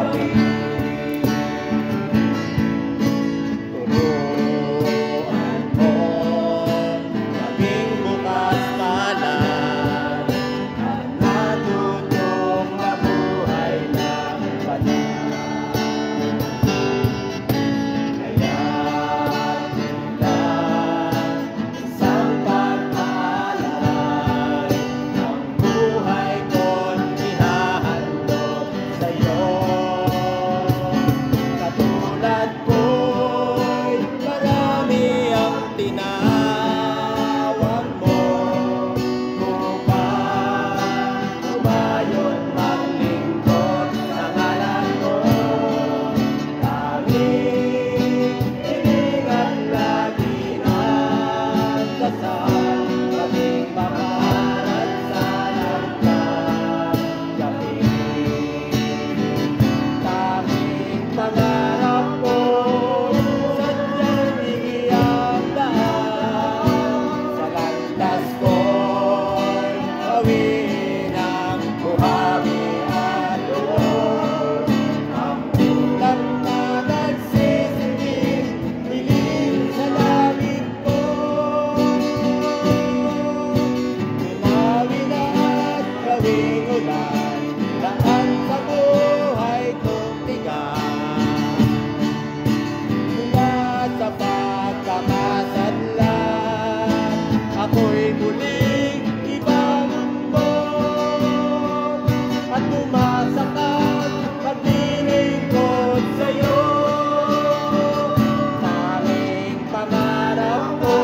kami. Turuan mo kaming bukas palad at natutong mabuhay ng banal. Kaya't bilang isang pag-aalay ang buhay ko't ihahandog sa'yo. Katulad ko'y marami ang tinawag mo upang tumayo't maglingkod sa ngalan mo. Aming hiningan lagi at dasal, kaming makaharap sa nagkagabi. Tanging pangarap ko, sadyang hihiyang daan. Sa landas ko'y gawin ang buhawi at loob. Ang ulan na nagsisilip, dilim sa langit ko. Tumawin at gawing ulan, daan sa buhay kong tigang. Mula sa pagkakasadlan, ako'y muling ibang mundo at tumasakat paglilingkod sa'yo. Tanging pangarap ko,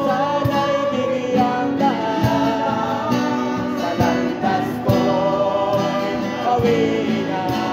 sana'y bigyan daan. Sa landas ko'y gawin ang